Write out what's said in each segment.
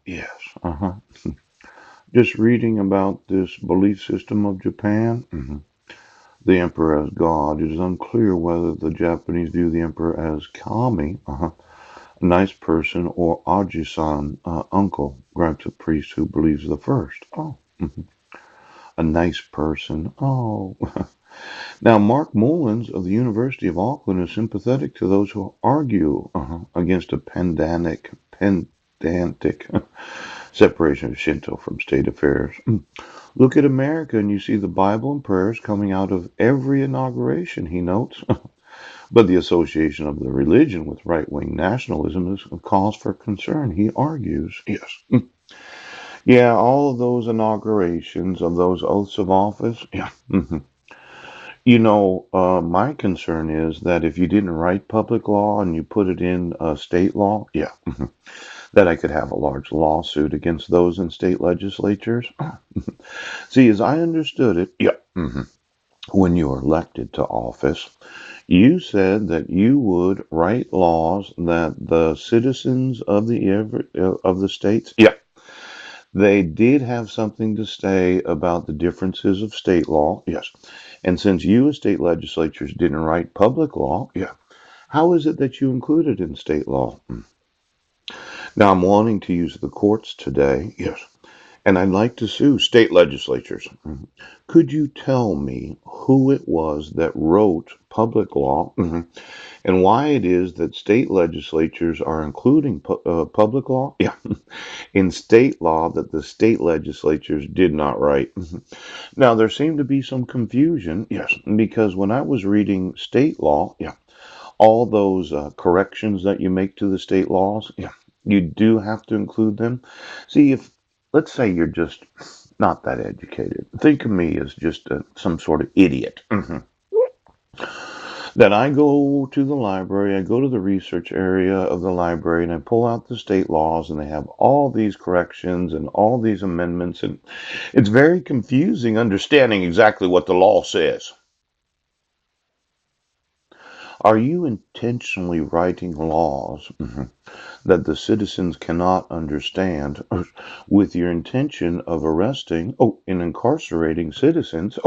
yes. Just reading about this belief system of Japan. The emperor as God. It is unclear whether the Japanese view the emperor as kami, a nice person, or Ajisan, uncle, grabs a priest who believes the first. Oh, a nice person. Oh. Now, Mark Mullins of the University of Auckland is sympathetic to those who argue against a pedantic separation of Shinto from state affairs. Look at America and you see the Bible and prayers coming out of every inauguration, he notes. But the association of the religion with right wing nationalism is a cause for concern, he argues. Yes. Yeah, all of those inaugurations of those oaths of office. Yeah. My concern is that if you didn't write public law and you put it in state law, yeah, that I could have a large lawsuit against those in state legislatures. See, as I understood it, yeah, when you were elected to office, you said that you would write laws that the citizens of the states, yeah, they did have something to say about the differences of state law, yes. And since you as state legislatures didn't write public law, yeah, how is it that you included in state law? Now I'm wanting to use the courts today, yes, and I'd like to sue state legislatures. Could you tell me who it was that wrote public law and why it is that state legislatures are including public law? Yeah, in state law that the state legislatures did not write. Now, there seemed to be some confusion, yes, because when I was reading state law, yeah, all those corrections that you make to the state laws, yeah, you do have to include them. See, if let's say you're just not that educated, think of me as just some sort of idiot. Then I go to the library, I go to the research area of the library, and I pull out the state laws, and they have all these corrections and all these amendments, and it's very confusing understanding exactly what the law says. Are you intentionally writing laws that the citizens cannot understand with your intention of arresting, and incarcerating citizens,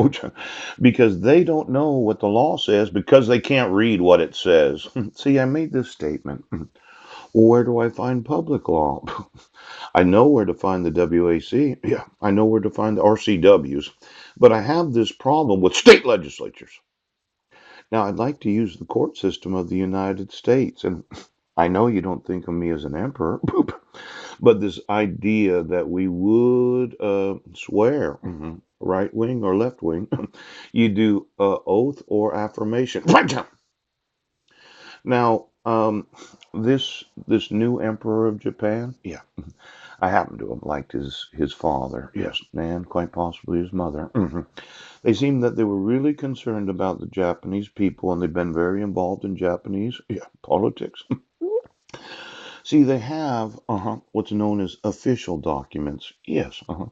because they don't know what the law says because they can't read what it says? See, I made this statement. Where do I find public law? I know where to find the WAC. Yeah, I know where to find the RCWs. But I have this problem with state legislatures. Now, I'd like to use the court system of the United States. And I know you don't think of me as an emperor, but this idea that we would swear, right wing or left wing, you do oath or affirmation. Right down. Now, this new emperor of Japan, yeah, I happen to have liked his father, yes, and quite possibly his mother. They seem that they were really concerned about the Japanese people, and they've been very involved in Japanese, yeah, politics. See, they have what's known as official documents. Yes. Let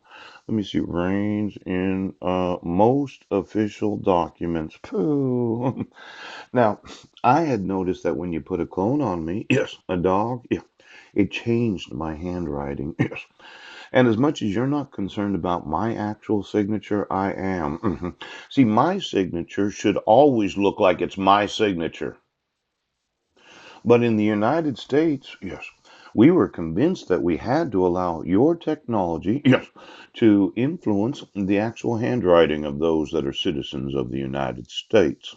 me see. Reigns in most official documents. Pooh. Now, I had noticed that when you put a clone on me, yes, a dog, yeah, it changed my handwriting. Yes. And as much as you're not concerned about my actual signature, I am. See, my signature should always look like it's my signature. But in the United States, yes, we were convinced that we had to allow your technology, yes, to influence the actual handwriting of those that are citizens of the United States.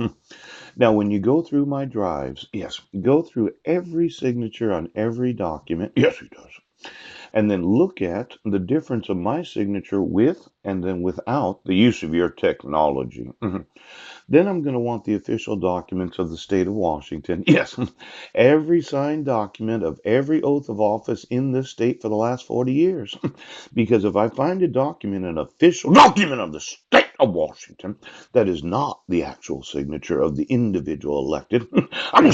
Now, when you go through my drives, yes, go through every signature on every document. Yes, he does. And then look at the difference of my signature with and then without the use of your technology. Then I'm going to want the official documents of the state of Washington. Yes, every signed document of every oath of office in this state for the last 40 years. Because if I find a document, an official document of the state of Washington, that is not the actual signature of the individual elected, I'm